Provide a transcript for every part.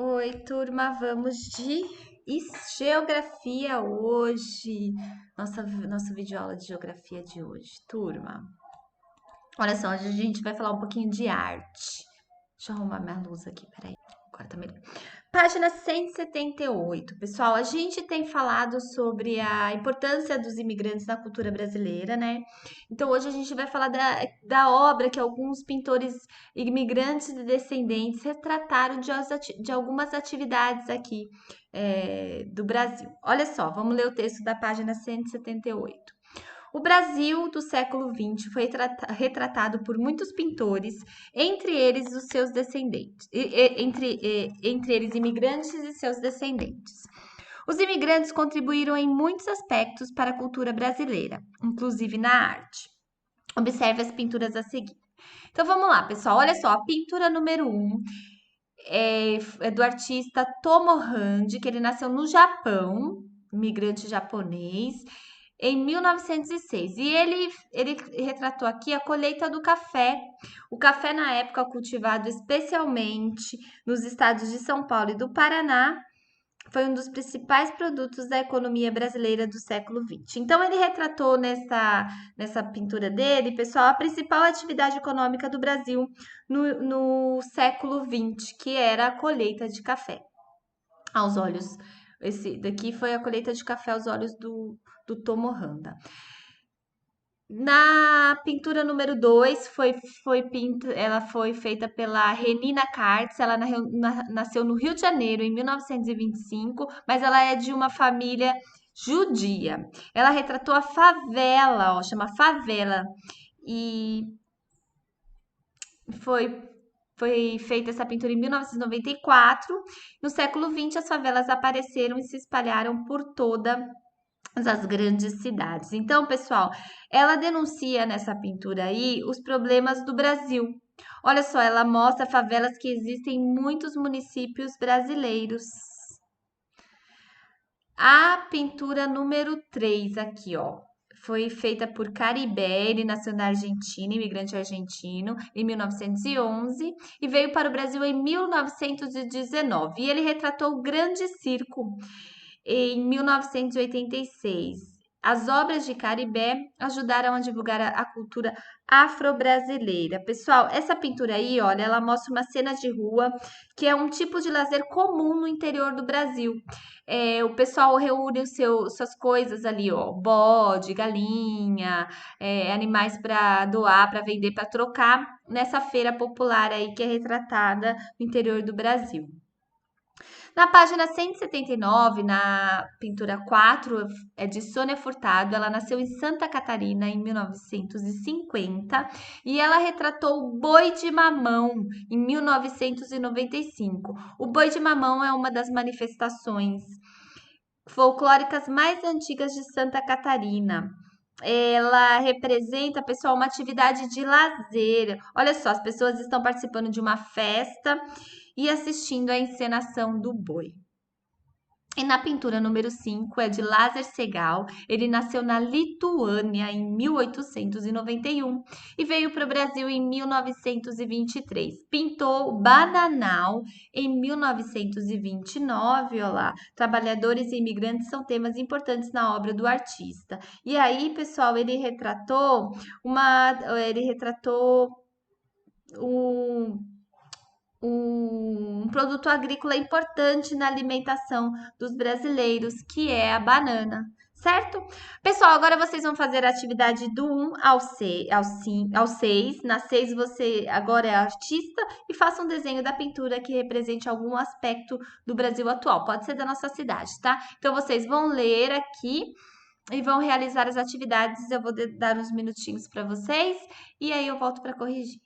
Oi, turma, vamos de geografia hoje. Nossa videoaula de geografia de hoje, turma. Olha só, hoje a gente vai falar um pouquinho de arte. Deixa eu arrumar minha luz aqui, peraí. Agora tá melhor. Página 178, pessoal. A gente tem falado sobre a importância dos imigrantes na cultura brasileira, né? Então, hoje a gente vai falar da obra que alguns pintores imigrantes e descendentes retrataram de algumas atividades aqui do Brasil. Olha só, vamos ler o texto da página 178. O Brasil do século XX foi retratado por muitos pintores, entre eles os seus descendentes, entre eles imigrantes e seus descendentes. Os imigrantes contribuíram em muitos aspectos para a cultura brasileira, inclusive na arte. Observe as pinturas a seguir. Então vamos lá, pessoal. Olha só, a pintura número 1 é do artista Tomo Handi, que ele nasceu no Japão, imigrante japonês, em 1906. E ele retratou aqui a colheita do café. O café, na época, cultivado especialmente nos estados de São Paulo e do Paraná, foi um dos principais produtos da economia brasileira do século XX. Então, ele retratou nessa pintura dele, pessoal, a principal atividade econômica do Brasil no século XX, que era a colheita de café aos olhos. Esse daqui foi a colheita de café aos olhos do Tomohanda. Na pintura número 2 ela foi feita pela Renina Kartz, ela nasceu no Rio de Janeiro em 1925, mas ela é de uma família judia. Ela retratou a favela, ó, chama Favela, e foi, foi feita essa pintura em 1994. No século XX, as favelas apareceram e se espalharam por toda as grandes cidades. Então, pessoal, ela denuncia nessa pintura aí os problemas do Brasil. Olha só, ela mostra favelas que existem em muitos municípios brasileiros. A pintura número 3 aqui, ó, foi feita por Caribé, ele nasceu na Argentina, imigrante argentino, em 1911 e veio para o Brasil em 1919. E ele retratou o Grande Circo em 1986. As obras de Caribé ajudaram a divulgar a cultura afro-brasileira. Pessoal, essa pintura aí, olha, ela mostra uma cena de rua que é um tipo de lazer comum no interior do Brasil. O pessoal reúne suas coisas ali, ó, bode, galinha, animais para doar, para vender, para trocar nessa feira popular aí que é retratada no interior do Brasil. Na página 179, na pintura 4, é de Sônia Furtado. Ela nasceu em Santa Catarina em 1950 e ela retratou o boi de mamão em 1995. O boi de mamão é uma das manifestações folclóricas mais antigas de Santa Catarina. Ela representa, pessoal, uma atividade de lazer. Olha só, as pessoas estão participando de uma festa e assistindo a encenação do boi. E na pintura número 5 é de Lázaro Segal. Ele nasceu na Lituânia em 1891 e veio para o Brasil em 1923. Pintou o Bananal em 1929. Olha lá, trabalhadores e imigrantes são temas importantes na obra do artista. E aí, pessoal, ele retratou um um produto agrícola importante na alimentação dos brasileiros, que é a banana, certo? Pessoal, agora vocês vão fazer a atividade do 1 ao 6. Na 6 você agora é artista e faça um desenho da pintura que represente algum aspecto do Brasil atual. Pode ser da nossa cidade, tá? Então vocês vão ler aqui e vão realizar as atividades. Eu vou dar uns minutinhos para vocês e aí eu volto para corrigir.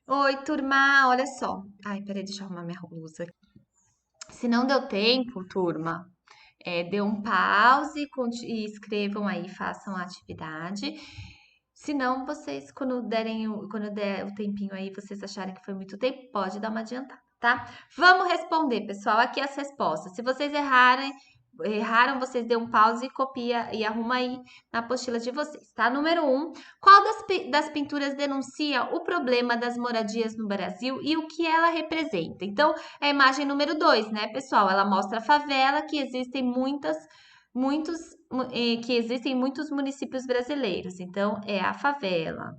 Oi, turma, olha só. Ai, peraí, deixa eu arrumar minha blusa aqui. Se não deu tempo, turma, dê um pause e escrevam aí, façam a atividade. Se não, vocês, quando der o tempinho aí, vocês acharem que foi muito tempo, pode dar uma adiantada, tá? Vamos responder, pessoal, aqui as respostas. Se vocês erraram, vocês dêem um pause e copia e arruma aí na apostila de vocês, tá? Número 1, qual das pinturas denuncia o problema das moradias no Brasil e o que ela representa? Então, é a imagem número 2, né, pessoal? Ela mostra a favela, muitos, que existem em muitos municípios brasileiros. Então, é a favela.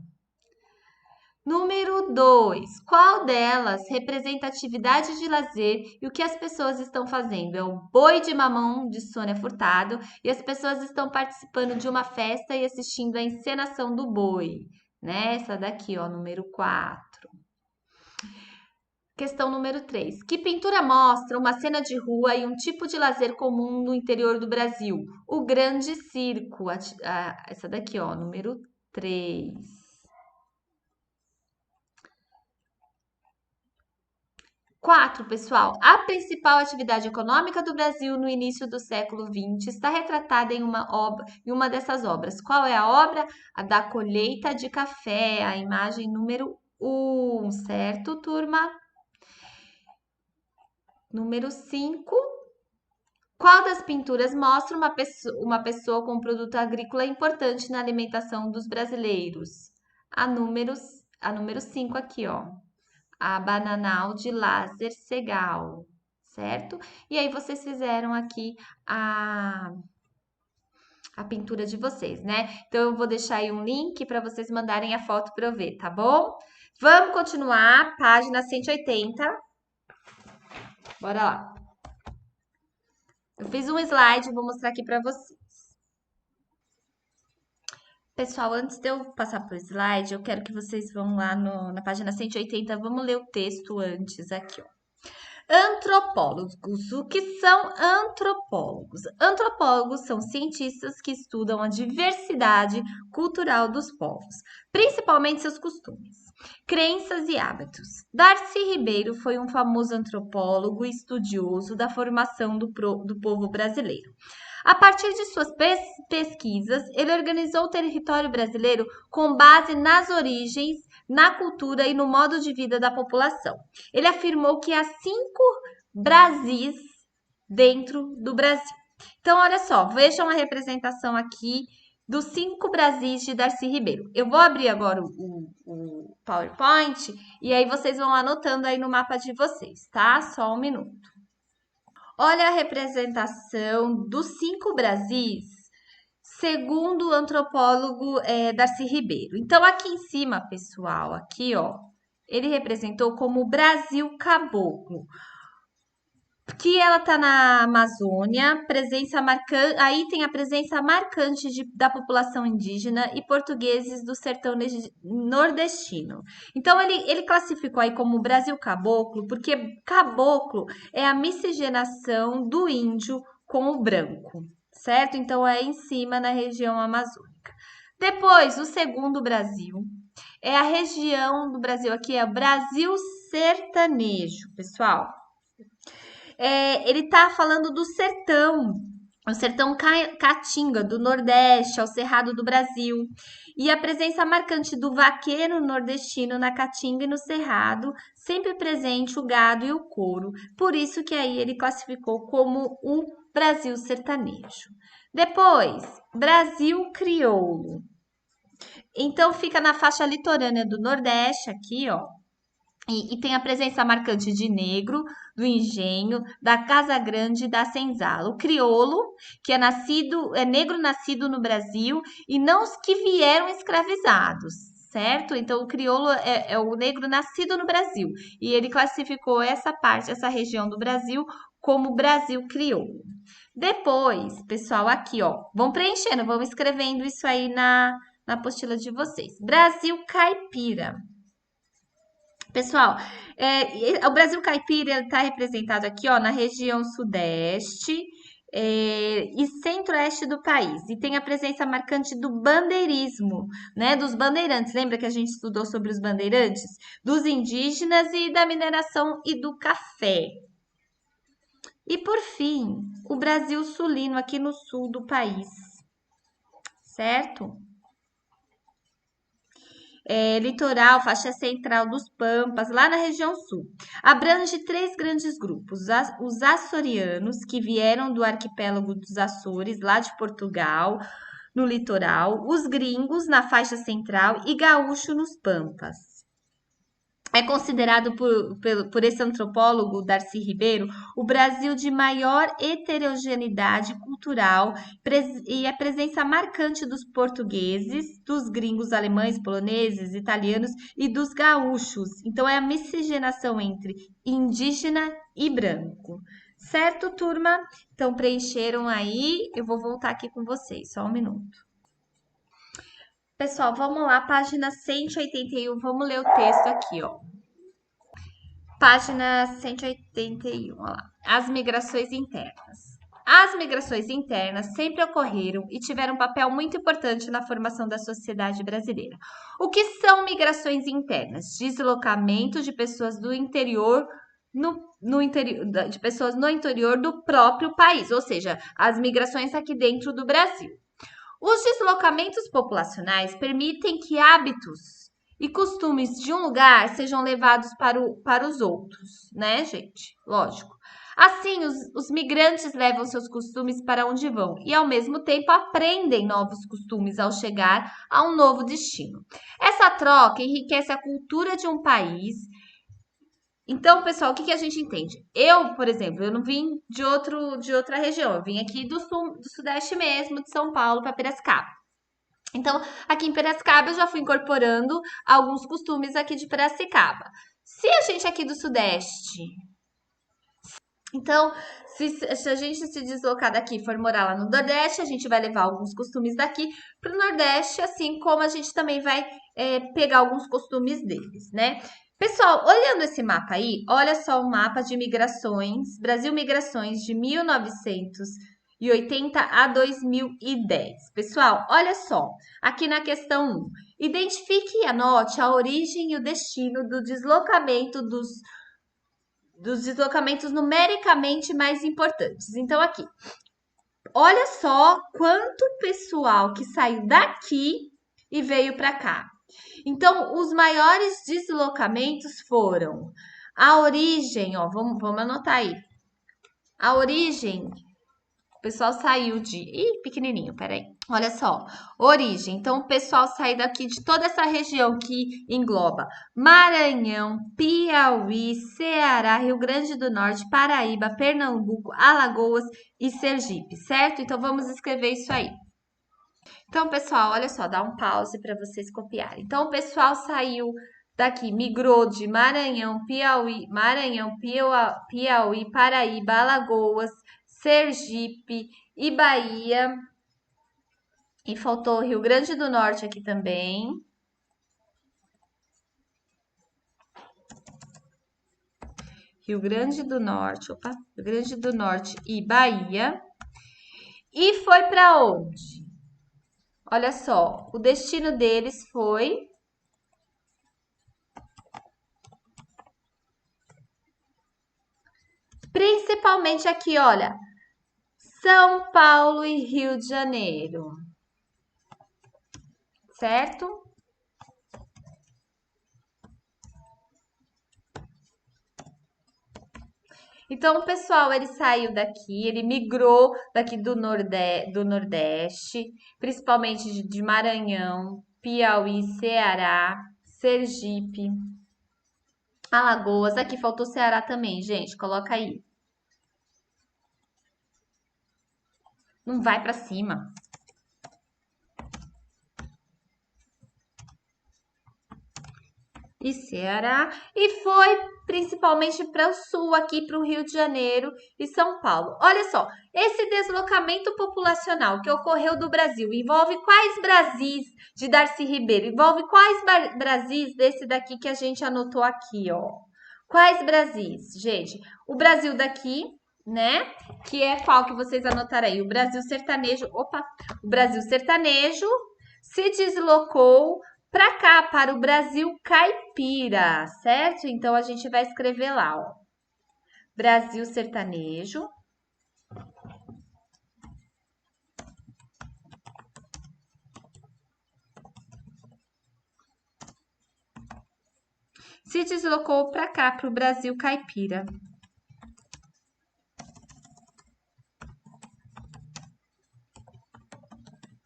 Número 2. Qual delas representa atividade de lazer e o que as pessoas estão fazendo? É o Boi de Mamão, de Sônia Furtado, e as pessoas estão participando de uma festa e assistindo a encenação do boi, né? Essa daqui, ó, número 4. Questão número 3. Que pintura mostra uma cena de rua e um tipo de lazer comum no interior do Brasil? O Grande Circo. Essa daqui, ó, número 3. 4, pessoal. A principal atividade econômica do Brasil no início do século XX está retratada em uma dessas obras. Qual é a obra? A da colheita de café, a imagem número 1, certo, turma? Número 5. Qual das pinturas mostra uma pessoa com um produto agrícola importante na alimentação dos brasileiros? A número, a número 5 aqui, ó. A Bananal de Láser Segal, certo? E aí vocês fizeram aqui a pintura de vocês, né? Então eu vou deixar aí um link para vocês mandarem a foto para eu ver, tá bom? Vamos continuar, página 180. Bora lá. Eu fiz um slide, vou mostrar aqui para vocês. Pessoal, antes de eu passar para o slide, eu quero que vocês vão lá na página 180, vamos ler o texto antes aqui, ó. Antropólogos. O que são antropólogos? Antropólogos são cientistas que estudam a diversidade cultural dos povos, principalmente seus costumes, crenças e hábitos. Darcy Ribeiro foi um famoso antropólogo e estudioso da formação do povo brasileiro. A partir de suas pesquisas, ele organizou o território brasileiro com base nas origens, na cultura e no modo de vida da população. Ele afirmou que há 5 Brasis dentro do Brasil. Então, olha só, vejam a representação aqui dos 5 Brasis de Darcy Ribeiro. Eu vou abrir agora o PowerPoint e aí vocês vão anotando aí no mapa de vocês, tá? Só um minuto. Olha a representação dos 5 Brasis, segundo o antropólogo Darcy Ribeiro. Então, aqui em cima, pessoal, aqui, ó, ele representou como o Brasil Caboclo, que ela tá na Amazônia, aí tem a presença marcante da população indígena e portugueses do sertão nordestino. Então, ele classificou aí como Brasil Caboclo, porque caboclo é a miscigenação do índio com o branco, certo? Então, é em cima na região amazônica. Depois, o segundo Brasil é a região do Brasil, aqui é o Brasil sertanejo, pessoal. Ele está falando do sertão, o sertão caatinga, do Nordeste, ao Cerrado do Brasil. E a presença marcante do vaqueiro nordestino na caatinga e no cerrado, sempre presente o gado e o couro. Por isso que aí ele classificou como o Brasil sertanejo. Depois, Brasil crioulo. Então fica na faixa litorânea do Nordeste, aqui, ó. E tem a presença marcante de negro, do engenho, da Casa Grande e da senzala. O crioulo, que é negro nascido no Brasil e não os que vieram escravizados, certo? Então, o crioulo é o negro nascido no Brasil. E ele classificou essa região do Brasil como Brasil crioulo. Depois, pessoal, aqui, ó, vão preenchendo, vão escrevendo isso aí na apostila de vocês. Brasil caipira. Pessoal, o Brasil caipira está representado aqui, ó, na região sudeste, e centro-oeste do país. E tem a presença marcante do bandeirismo, né? Dos bandeirantes. Lembra que a gente estudou sobre os bandeirantes? Dos indígenas e da mineração e do café. E por fim, o Brasil sulino aqui no sul do país, certo? Litoral, faixa central dos Pampas, lá na região sul. Abrange 3 grandes grupos: os açorianos, que vieram do arquipélago dos Açores, lá de Portugal, no litoral, os gringos, na faixa central, e gaúcho nos Pampas. É considerado por esse antropólogo, Darcy Ribeiro, o Brasil de maior heterogeneidade cultural e a presença marcante dos portugueses, dos gringos alemães, poloneses, italianos e dos gaúchos. Então, é a miscigenação entre indígena e branco. Certo, turma? Então, preencheram aí. Eu vou voltar aqui com vocês, só um minuto. Pessoal, vamos lá, página 181, vamos ler o texto aqui, ó. Página 181, ó lá. As migrações internas. As migrações internas sempre ocorreram e tiveram um papel muito importante na formação da sociedade brasileira. O que são migrações internas? Deslocamento de pessoas do interior de pessoas no interior do próprio país, ou seja, as migrações aqui dentro do Brasil. Os deslocamentos populacionais permitem que hábitos e costumes de um lugar sejam levados para os outros, né, gente? Lógico. Assim, os migrantes levam seus costumes para onde vão e, ao mesmo tempo, aprendem novos costumes ao chegar a um novo destino. Essa troca enriquece a cultura de um país. Então, pessoal, o que a gente entende? Eu, por exemplo, eu não vim de outra região, eu vim aqui do sudeste mesmo, de São Paulo para Piracicaba. Então, aqui em Piracicaba eu já fui incorporando alguns costumes aqui de Piracicaba. Se a gente aqui do sudeste, então, se a gente se deslocar daqui e for morar lá no Nordeste, a gente vai levar alguns costumes daqui para o Nordeste, assim como a gente também vai pegar alguns costumes deles, né? Pessoal, olhando esse mapa aí, olha só o mapa de migrações, Brasil Migrações de 1980 a 2010. Pessoal, olha só, aqui na questão 1, identifique e anote a origem e o destino do deslocamento dos deslocamentos numericamente mais importantes. Então, aqui, olha só quanto pessoal que saiu daqui e veio para cá. Então, os maiores deslocamentos foram a origem, ó, vamos anotar aí. A origem, o pessoal saiu de... Ih, pequenininho, peraí. Olha só, origem. Então, o pessoal saiu daqui de toda essa região que engloba Maranhão, Piauí, Ceará, Rio Grande do Norte, Paraíba, Pernambuco, Alagoas e Sergipe, certo? Então, vamos escrever isso aí. Então, pessoal, olha só, dá um pause para vocês copiarem. Então, o pessoal saiu daqui, migrou de Maranhão, Piauí, Paraíba, Alagoas, Sergipe e Bahia. E faltou Rio Grande do Norte aqui também. Rio Grande do Norte e Bahia. E foi para onde? Olha só, o destino deles foi principalmente aqui, olha, São Paulo e Rio de Janeiro, certo? Então, o pessoal, ele saiu daqui, ele migrou daqui do Nordeste, principalmente de Maranhão, Piauí, Ceará, Sergipe, Alagoas. Aqui faltou Ceará também, gente, coloca aí. Não vai para cima. E Ceará, e foi principalmente para o sul, aqui para o Rio de Janeiro e São Paulo. Olha só, esse deslocamento populacional que ocorreu do Brasil envolve quais Brasis de Darcy Ribeiro? Envolve quais Brasis desse daqui que a gente anotou aqui, ó? Quais Brasis, gente? O Brasil daqui, né? Que é qual que vocês anotaram aí? O Brasil sertanejo. Opa! O Brasil sertanejo se deslocou para cá, para o Brasil caipira, certo? Então a gente vai escrever lá, ó. Brasil sertanejo se deslocou para cá, para o Brasil caipira,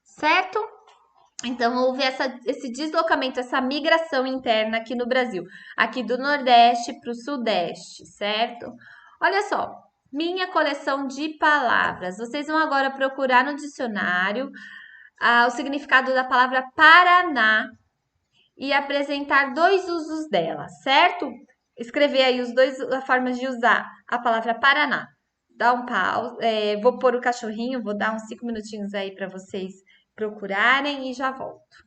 certo? Então, houve esse deslocamento, essa migração interna aqui no Brasil, aqui do Nordeste para o Sudeste, certo? Olha só, minha coleção de palavras. Vocês vão agora procurar no dicionário o significado da palavra Paraná e apresentar dois usos dela, certo? Escrever aí os dois formas de usar a palavra Paraná. Dá um pause, vou pôr o cachorrinho, vou dar uns 5 minutinhos aí para vocês procurarem e já volto.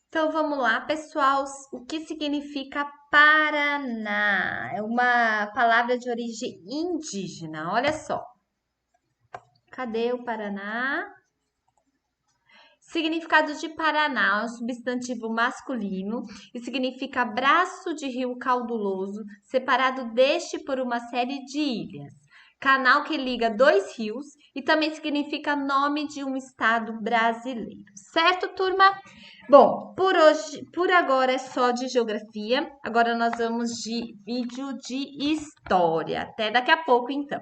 Então vamos lá, pessoal. O que significa Paraná? É uma palavra de origem indígena. Olha só. Cadê o Paraná? Significado de Paraná é um substantivo masculino e significa braço de rio caudaloso, separado deste por uma série de ilhas. Canal que liga dois rios e também significa nome de um estado brasileiro. Certo, turma? Bom, por hoje, por agora é só de geografia. Agora nós vamos de vídeo de história. Até daqui a pouco, então.